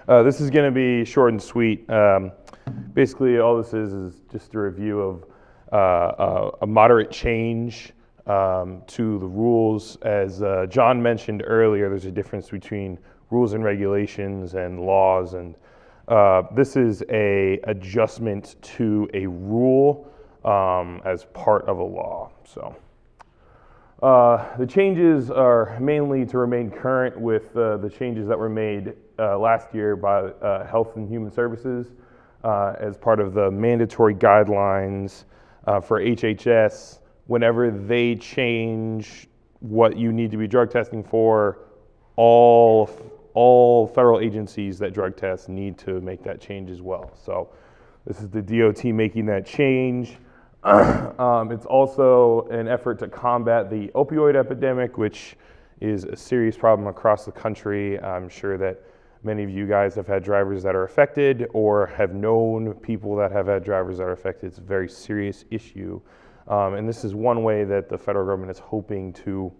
This is going to be short and sweet. Basically, all this is just a review of a moderate change to the rules. As John mentioned earlier, there's a difference between rules and regulations and laws, and this is a adjustment to a rule as part of a law. So the changes are mainly to remain current with the changes that were made last year by Health and Human Services as part of the mandatory guidelines for HHS. Whenever they change what you need to be drug testing for, all federal agencies that drug test need to make that change as well. So this is the DOT making that change. It's also an effort to combat the opioid epidemic, which is a serious problem across the country. I'm sure that many of you guys have had drivers that are affected or have known people that have had drivers that are affected. It's a very serious issue. And this is one way that the federal government is hoping to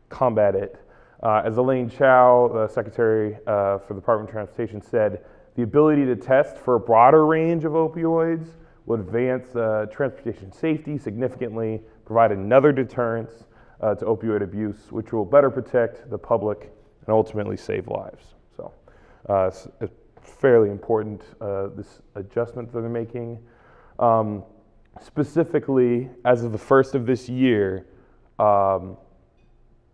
combat it. As Elaine Chao, the Secretary for the Department of Transportation, said, the ability to test for a broader range of opioids will advance transportation safety significantly, provide another deterrence to opioid abuse, which will better protect the public and ultimately save lives. So it's fairly important, this adjustment that they're making. Specifically, as of the first of this year,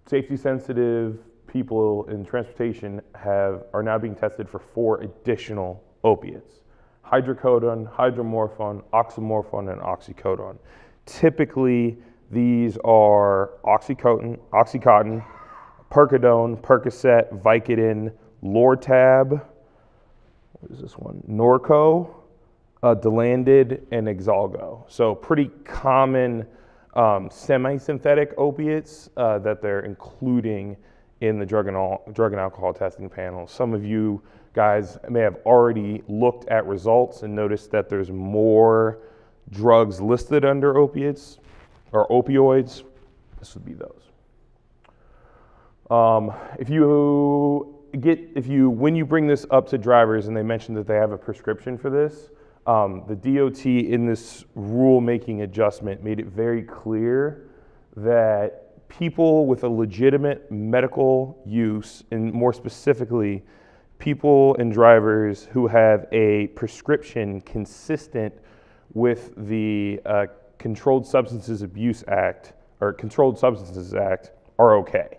safety-sensitive people in transportation are now being tested for 4 additional opiates: hydrocodone, hydromorphone, oxymorphone, and oxycodone. Typically, these are Oxycontin, Percodone, Percocet, Vicodin, Lortab, what is this one? Norco, Dilantin, and Exalgo. So pretty common semi-synthetic opiates that they're including in the drug and alcohol testing panel. Some of you guys may have already looked at results and noticed that there's more drugs listed under opiates or opioids. This would be those. When you bring this up to drivers and they mention that they have a prescription for this, the DOT in this rule-making adjustment made it very clear that people with a legitimate medical use, and more specifically, people and drivers who have a prescription consistent with the Controlled Substances Abuse Act, or Controlled Substances Act, are okay.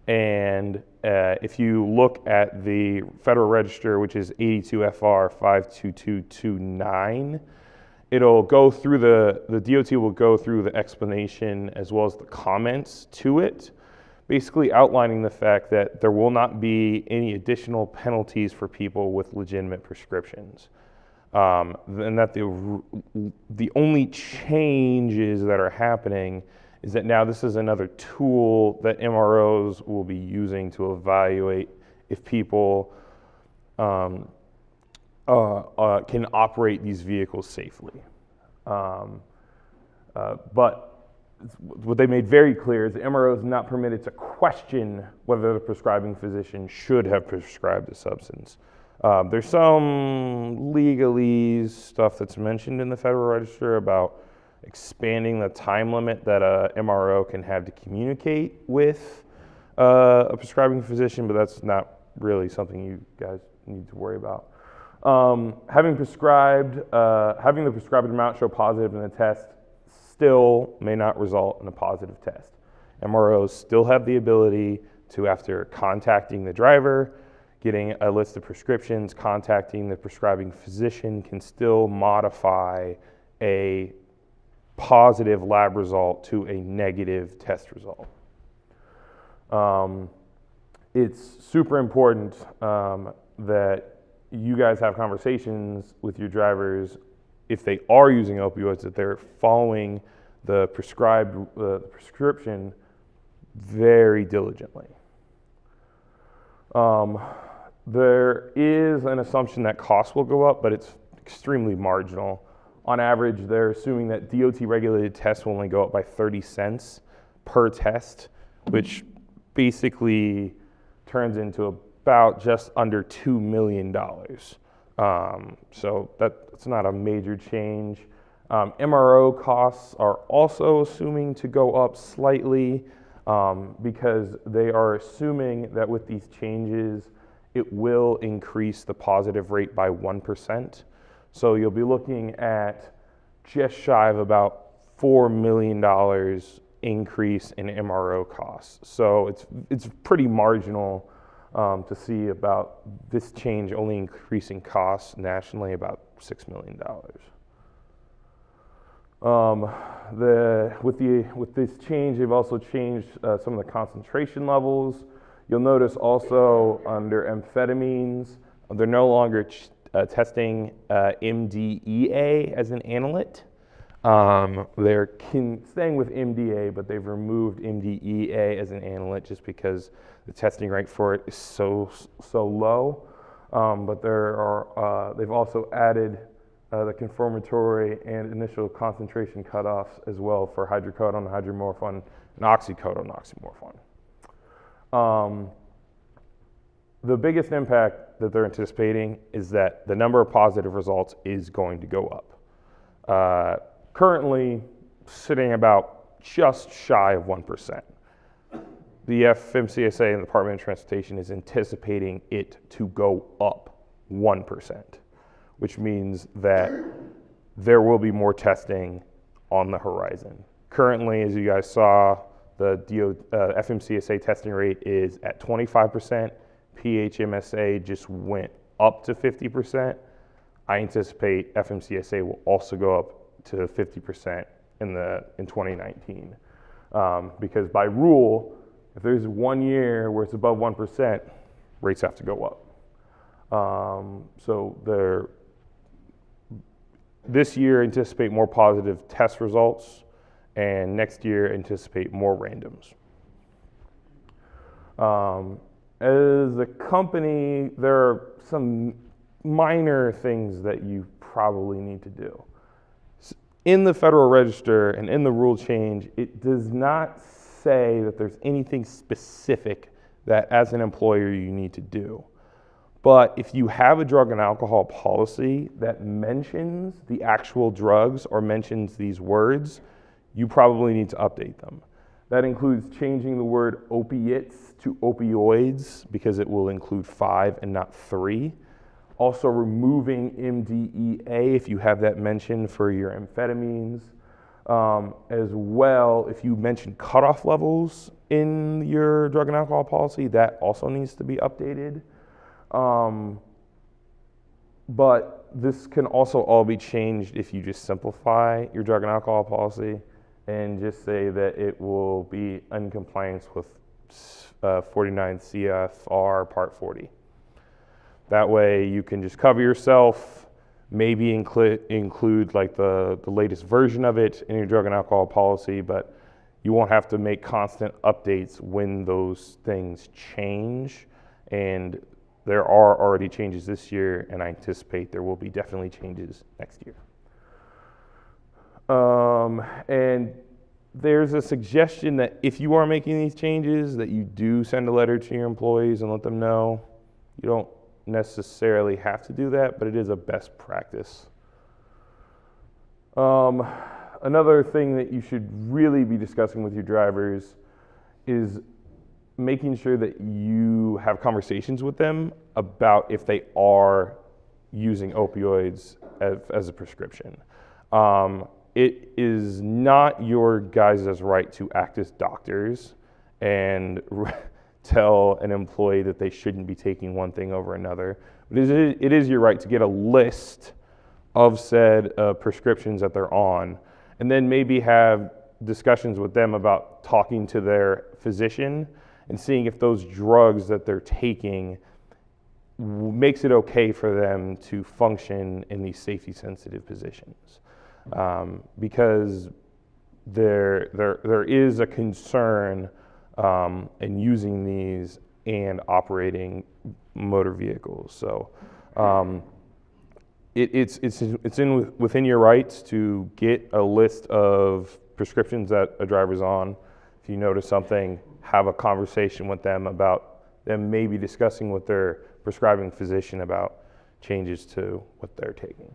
And if you look at the Federal Register, which is 82 FR 52229, it'll go through the DOT will go through the explanation as well as the comments to it, basically outlining the fact that there will not be any additional penalties for people with legitimate prescriptions. And that the only changes that are happening is that now this is another tool that MROs will be using to evaluate if people can operate these vehicles safely. But what they made very clear is the MRO is not permitted to question whether the prescribing physician should have prescribed the substance. There's some legalese stuff that's mentioned in the Federal Register about expanding the time limit that a MRO can have to communicate with a prescribing physician, but that's not really something you guys need to worry about. Having the prescribed amount show positive in the test still may not result in a positive test. MROs still have the ability to, after contacting the driver, getting a list of prescriptions, contacting the prescribing physician, can still modify a positive lab result to a negative test result. It's super important that you guys have conversations with your drivers, if they are using opioids, that they're following the prescription very diligently. There is an assumption that costs will go up, but it's extremely marginal. On average, they're assuming that DOT-regulated tests will only go up by 30 cents per test, which basically turns into about just under $2 million. So that's not a major change. MRO costs are also assuming to go up slightly because they are assuming that with these changes, it will increase the positive rate by 1%. So you'll be looking at just shy of about $4 million increase in MRO costs. So it's pretty marginal to see about this change only increasing costs nationally about $6 million. With this change, they've also changed some of the concentration levels. You'll notice also under amphetamines, they're no longer testing MDEA as an analyte. They're staying with MDA, but they've removed MDEA as an analyte just because the testing rate for it is so low. But they've also added the confirmatory and initial concentration cutoffs as well for hydrocodone, hydromorphone, and oxycodone, oxymorphone. The biggest impact that they're anticipating is that the number of positive results is going to go up. Currently sitting about just shy of 1%. The FMCSA and the Department of Transportation is anticipating it to go up 1%, which means that there will be more testing on the horizon. Currently, as you guys saw, the FMCSA testing rate is at 25%. PHMSA just went up to 50%. I anticipate FMCSA will also go up to 50% in 2019. Because by rule, if there's 1 year where it's above 1%, rates have to go up. So this year anticipate more positive test results, and next year anticipate more randoms. As a company, there are some minor things that you probably need to do. In the Federal Register and in the rule change, it does not say that there's anything specific that as an employer you need to do. But if you have a drug and alcohol policy that mentions the actual drugs or mentions these words, you probably need to update them. That includes changing the word opiates to opioids because it will include 5 and not 3. Also removing MDEA if you have that mentioned for your amphetamines. As well, if you mention cutoff levels in your drug and alcohol policy, that also needs to be updated. But this can also all be changed if you just simplify your drug and alcohol policy and just say that it will be in compliance with 49 CFR Part 40. That way you can just cover yourself, maybe include like the latest version of it in your drug and alcohol policy, but you won't have to make constant updates when those things change. And there are already changes this year, and I anticipate there will be definitely changes next year. And there's a suggestion that if you are making these changes, that you do send a letter to your employees and let them know. You don't necessarily have to do that, but it is a best practice. Another thing that you should really be discussing with your drivers is making sure that you have conversations with them about if they are using opioids as a prescription. It is not your guys' right to act as doctors and tell an employee that they shouldn't be taking one thing over another. But it is your right to get a list of said prescriptions that they're on, and then maybe have discussions with them about talking to their physician and seeing if those drugs that they're taking makes it okay for them to function in these safety-sensitive positions. Because there is a concern in using these and operating motor vehicles. So it's within your rights to get a list of prescriptions that a driver's on. If you notice something, have a conversation with them about them maybe discussing with their prescribing physician about changes to what they're taking.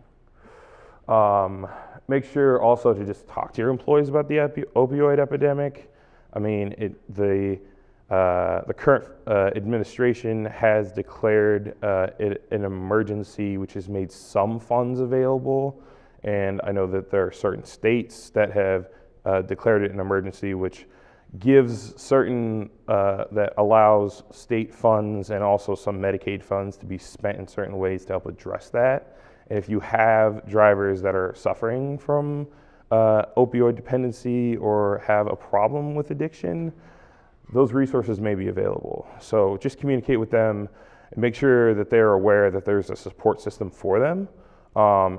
Make sure also to just talk to your employees about the opioid epidemic. I mean, the current administration has declared it an emergency, which has made some funds available. And I know that there are certain states that have declared it an emergency, which gives certain, that allows state funds and also some Medicaid funds to be spent in certain ways to help address that. And if you have drivers that are suffering from opioid dependency or have a problem with addiction, those resources may be available. So just communicate with them and make sure that they're aware that there's a support system for them,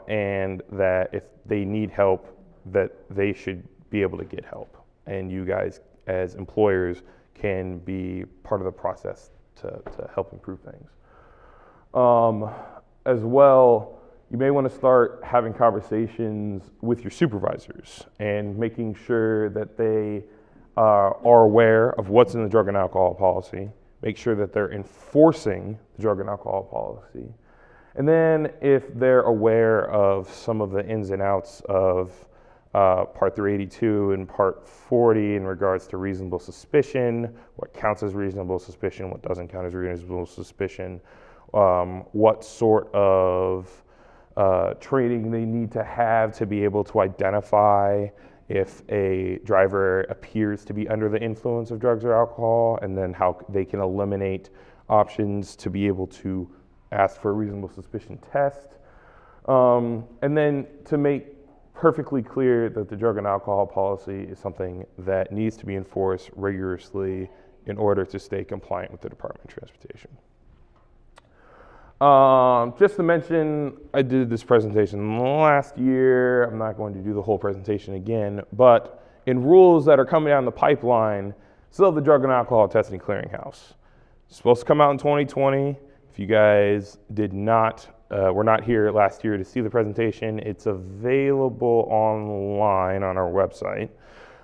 and that if they need help, that they should be able to get help. And you guys as employers can be part of the process to help improve things. As well, you may want to start having conversations with your supervisors and making sure that they are aware of what's in the drug and alcohol policy, make sure that they're enforcing the drug and alcohol policy. And then if they're aware of some of the ins and outs of Part 382 and Part 40 in regards to reasonable suspicion, what counts as reasonable suspicion, what doesn't count as reasonable suspicion, what sort of training they need to have to be able to identify if a driver appears to be under the influence of drugs or alcohol, and then how they can eliminate options to be able to ask for a reasonable suspicion test. And then to make perfectly clear that the drug and alcohol policy is something that needs to be enforced rigorously in order to stay compliant with the Department of Transportation. Just to mention, I did this presentation last year. I'm not going to do the whole presentation again, but in rules that are coming down the pipeline, still the Drug and Alcohol Testing Clearinghouse. It's supposed to come out in 2020. If you guys were not here last year to see the presentation, it's available online on our website.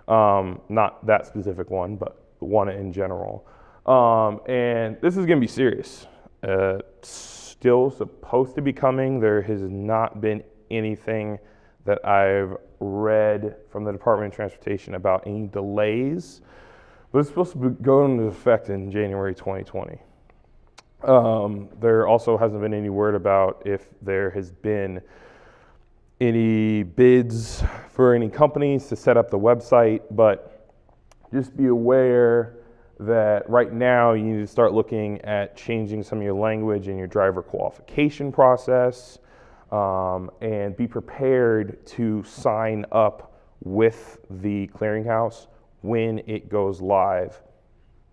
Not that specific one, but one in general. And this is gonna be serious. Still supposed to be coming. There has not been anything that I've read from the Department of Transportation about any delays, but it's supposed to go into effect in January 2020. There also hasn't been any word about if there has been any bids for any companies to set up the website, but just be aware that right now you need to start looking at changing some of your language in your driver qualification process, and be prepared to sign up with the clearinghouse when it goes live,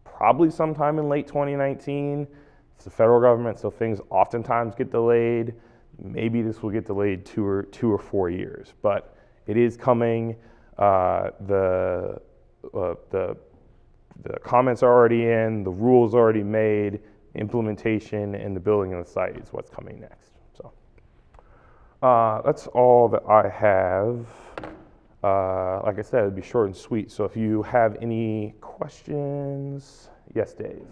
probably sometime in late 2019. It's the federal government, so things oftentimes get delayed. Maybe this will get delayed two or 4 years, but it is coming. The comments are already in, the rules already made, implementation and the building of the site is what's coming next. So that's all that I have. Like I said, it'd be short and sweet. So if you have any questions, yes, Dave.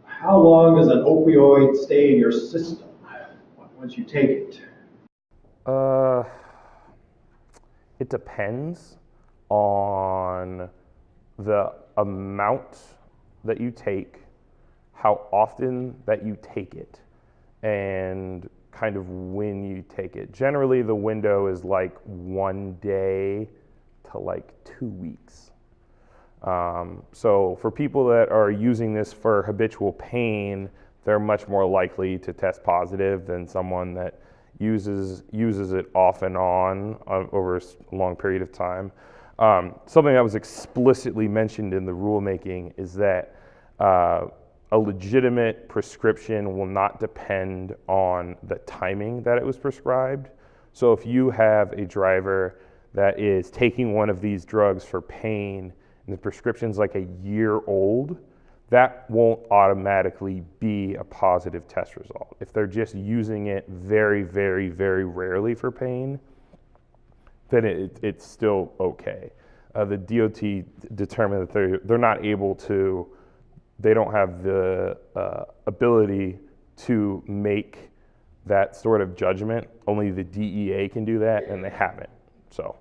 How long does an opioid stay in your system once you take it? It depends on the amount that you take, how often that you take it, and kind of when you take it. Generally, the window is like 1 day to like 2 weeks. So for people that are using this for habitual pain, they're much more likely to test positive than someone that uses it off and on over a long period of time. Something that was explicitly mentioned in the rulemaking is that a legitimate prescription will not depend on the timing that it was prescribed. So if you have a driver that is taking one of these drugs for pain and the prescription's like a year old, that won't automatically be a positive test result. If they're just using it very, very, very rarely for pain, then it's still okay. The DOT determined that they're not able to they don't have the ability to make that sort of judgment. Only the DEA can do that, and they haven't. So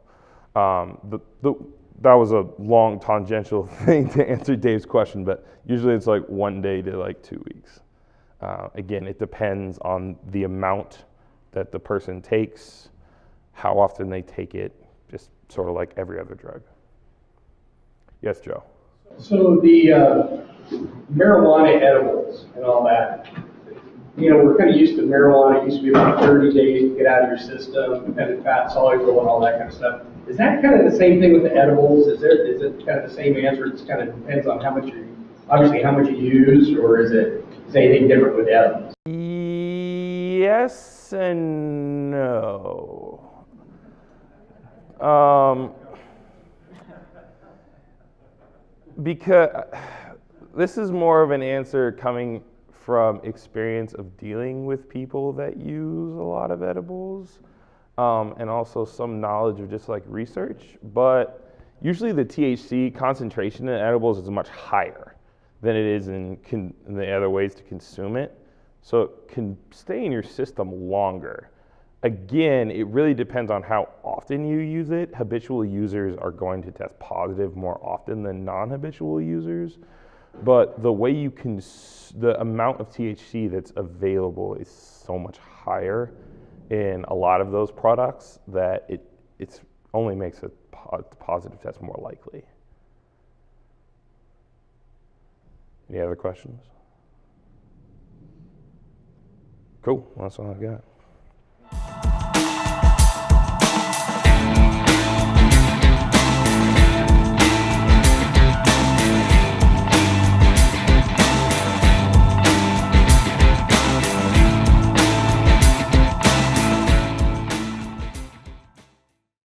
that was a long tangential thing to answer Dave's question, but usually it's like 1 day to like 2 weeks. Again, it depends on the amount that the person takes, how often they take it, just sort of like every other drug. Yes, Joe? So the marijuana edibles and all that, you know, we're kind of used to marijuana. It used to be about 30 days to get out of your system, kind of fat soluble and all that kind of stuff. Is that kind of the same thing with the edibles? Is it kind of the same answer? It kind of depends on how much obviously how much you use, or is anything different with edibles? Yes and no. Because this is more of an answer coming from experience of dealing with people that use a lot of edibles, and also some knowledge of just like research. But usually the THC concentration in edibles is much higher than it is in the other ways to consume it. So it can stay in your system longer. Again, it really depends on how often you use it. Habitual users are going to test positive more often than non-habitual users. But the way the amount of THC that's available is so much higher in a lot of those products that it only makes a positive test more likely. Any other questions? Cool, well, that's all I've got.